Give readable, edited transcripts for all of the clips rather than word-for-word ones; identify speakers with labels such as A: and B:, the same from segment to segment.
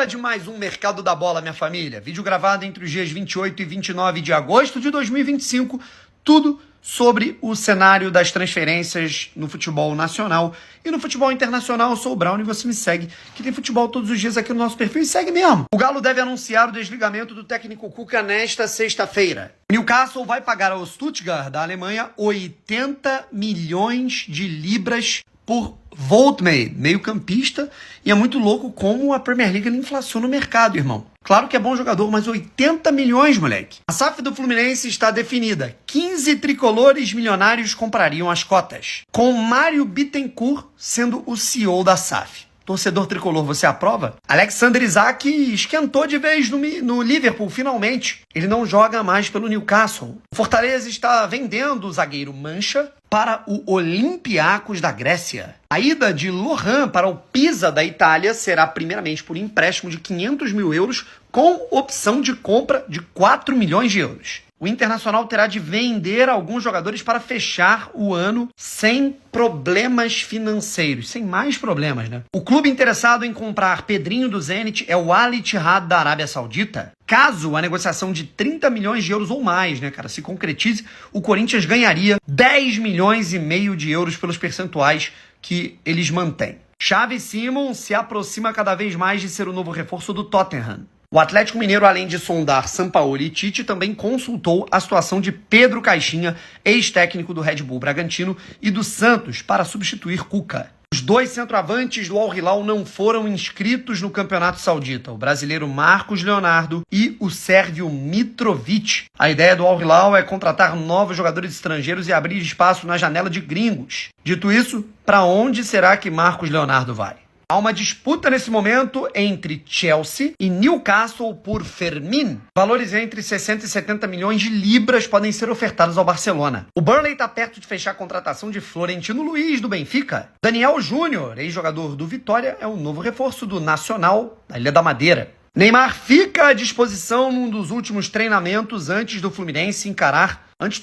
A: Hora de mais um Mercado da Bola, minha família. Vídeo gravado entre os dias 28 e 29 de agosto de 2025. Tudo sobre o cenário das transferências no futebol nacional e no futebol internacional. Eu sou o Brown e você me segue, que tem futebol todos os dias aqui no nosso perfil, e segue mesmo. O Galo deve anunciar o desligamento do técnico Cuca nesta sexta-feira. O Newcastle vai pagar ao Stuttgart da Alemanha 80 milhões de libras por Voltmade, meio-campista, e é muito louco como a Premier League inflaciona o mercado, irmão. Claro que é bom jogador, mas 80 milhões, moleque. A SAF do Fluminense está definida. 15 tricolores milionários comprariam as cotas, com Mário Bittencourt sendo o CEO da SAF. Torcedor tricolor, você aprova? Alexander Isak esquentou de vez no Liverpool, finalmente. Ele não joga mais pelo Newcastle. O Fortaleza está vendendo o zagueiro Mancha para o Olympiacos da Grécia. A ida de Lohan para o Pisa da Itália será primeiramente por empréstimo de 500 mil euros com opção de compra de 4 milhões de euros. O Internacional terá de vender alguns jogadores para fechar o ano sem problemas financeiros. Sem mais problemas, né? O clube interessado em comprar Pedrinho do Zenit é o Al Ittihad da Arábia Saudita. Caso a negociação de 30 milhões de euros ou mais, né, cara, se concretize, o Corinthians ganharia 10 milhões e meio de euros pelos percentuais que eles mantêm. Xavi Simons se aproxima cada vez mais de ser o novo reforço do Tottenham. O Atlético Mineiro, além de sondar Sampaoli e Tite, também consultou a situação de Pedro Caixinha, ex-técnico do Red Bull Bragantino e do Santos, para substituir Cuca. Os dois centroavantes do Al Hilal não foram inscritos no Campeonato Saudita, o brasileiro Marcos Leonardo e o sérvio Mitrovic. A ideia do Al Hilal é contratar novos jogadores estrangeiros e abrir espaço na janela de gringos. Dito isso, para onde será que Marcos Leonardo vai? Há uma disputa nesse momento entre Chelsea e Newcastle por Fermin. Valores entre 60 e 70 milhões de libras podem ser ofertados ao Barcelona. O Burnley está perto de fechar a contratação de Florentino Luiz, do Benfica. Daniel Júnior, ex-jogador do Vitória, é o novo reforço do Nacional, da Ilha da Madeira. Neymar fica à disposição num dos últimos treinamentos antes do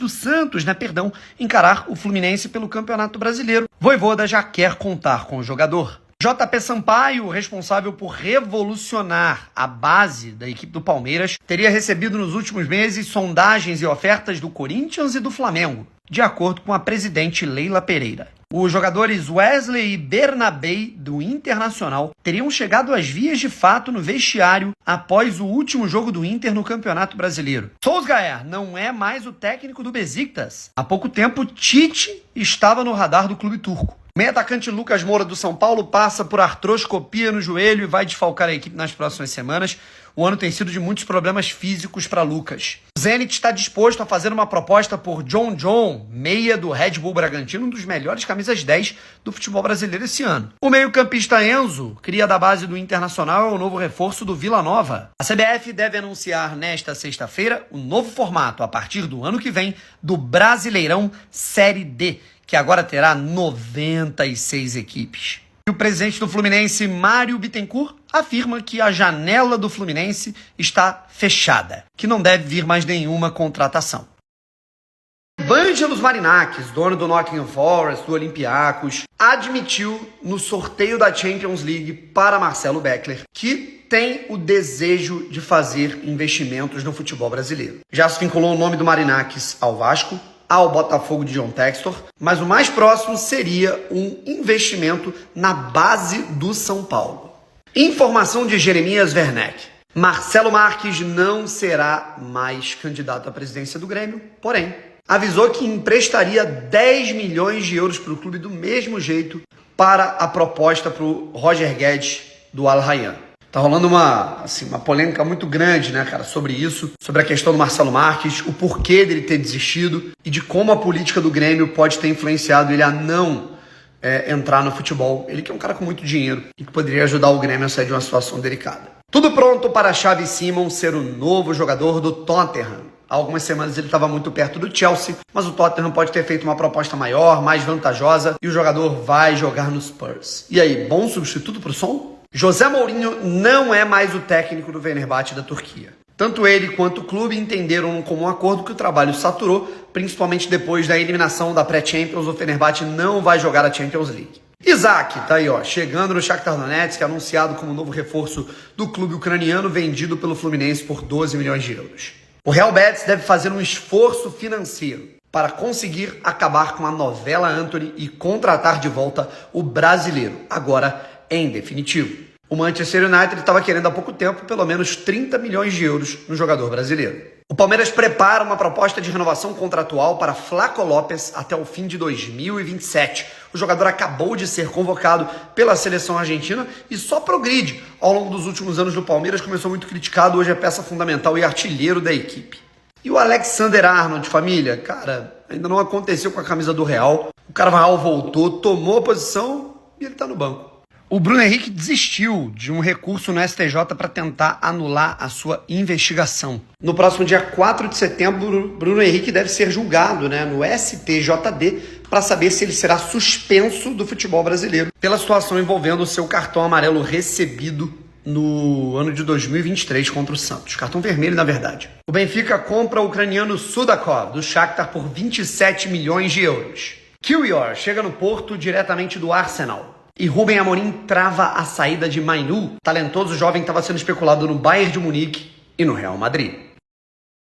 A: Santos, encarar o Fluminense pelo Campeonato Brasileiro. Vojvoda já quer contar com o jogador. JP Sampaio, responsável por revolucionar a base da equipe do Palmeiras, teria recebido nos últimos meses sondagens e ofertas do Corinthians e do Flamengo, de acordo com a presidente Leila Pereira. Os jogadores Wesley e Bernabei, do Internacional, teriam chegado às vias de fato no vestiário após o último jogo do Inter no Campeonato Brasileiro. Solskjaer não é mais o técnico do Besiktas. Há pouco tempo, Tite estava no radar do clube turco. O meio-atacante Lucas Moura, do São Paulo, passa por artroscopia no joelho e vai desfalcar a equipe nas próximas semanas. O ano tem sido de muitos problemas físicos para Lucas. O Zenit está disposto a fazer uma proposta por John, meia do Red Bull Bragantino, um dos melhores camisas 10 do futebol brasileiro esse ano. O meio-campista Enzo, cria da base do Internacional, é o novo reforço do Vila Nova. A CBF deve anunciar nesta sexta-feira o novo formato, a partir do ano que vem, do Brasileirão Série D, que agora terá 96 equipes. E o presidente do Fluminense, Mário Bittencourt, afirma que a janela do Fluminense está fechada, que não deve vir mais nenhuma contratação. Vangelos Marinakis, dono do Nottingham Forest, do Olympiacos, admitiu no sorteio da Champions League para Marcelo Beckler que tem o desejo de fazer investimentos no futebol brasileiro. Já se vinculou o nome do Marinakis ao Vasco, ao Botafogo de John Textor, mas o mais próximo seria um investimento na base do São Paulo. Informação de Jeremias Werneck. Marcelo Marques não será mais candidato à presidência do Grêmio, porém, avisou que emprestaria 10 milhões de euros para o clube do mesmo jeito para a proposta para o Roger Guedes do Al Rayyan. Tá rolando uma polêmica muito grande, né, cara, sobre isso, sobre a questão do Marcelo Marques, o porquê dele ter desistido e de como a política do Grêmio pode ter influenciado ele a não entrar no futebol. Ele que é um cara com muito dinheiro e que poderia ajudar o Grêmio a sair de uma situação delicada. Tudo pronto para Xavi Simons ser o novo jogador do Tottenham. Há algumas semanas ele estava muito perto do Chelsea, mas o Tottenham pode ter feito uma proposta maior, mais vantajosa, e o jogador vai jogar no Spurs. E aí, bom substituto para o Son? José Mourinho não é mais o técnico do Fenerbahçe da Turquia. Tanto ele quanto o clube entenderam num comum acordo que o trabalho saturou, principalmente depois da eliminação da pré-Champions. O Fenerbahçe não vai jogar a Champions League. Isaac, tá aí, ó, chegando no Shakhtar Donetsk, anunciado como novo reforço do clube ucraniano, vendido pelo Fluminense por 12 milhões de euros. O Real Betis deve fazer um esforço financeiro para conseguir acabar com a novela Antony e contratar de volta o brasileiro, agora em definitivo. O Manchester United estava querendo há pouco tempo pelo menos 30 milhões de euros no jogador brasileiro. O Palmeiras prepara uma proposta de renovação contratual para Flaco Lopes até o fim de 2027. O jogador acabou de ser convocado pela seleção argentina e só progride. Ao longo dos últimos anos do Palmeiras, começou muito criticado, hoje é peça fundamental e artilheiro da equipe. E o Alexander Arnold, família? Cara, ainda não aconteceu com a camisa do Real. O Carvajal voltou, tomou a posição e ele tá no banco. O Bruno Henrique desistiu de um recurso no STJ para tentar anular a sua investigação. No próximo dia 4 de setembro, Bruno Henrique deve ser julgado, no STJD para saber se ele será suspenso do futebol brasileiro pela situação envolvendo o seu cartão amarelo recebido no ano de 2023 contra o Santos. Cartão vermelho, na verdade. O Benfica compra o ucraniano Sudakov, do Shakhtar, por 27 milhões de euros. Kiwior chega no Porto diretamente do Arsenal. E Rubem Amorim trava a saída de Mainu, talentoso jovem que estava sendo especulado no Bayern de Munique e no Real Madrid.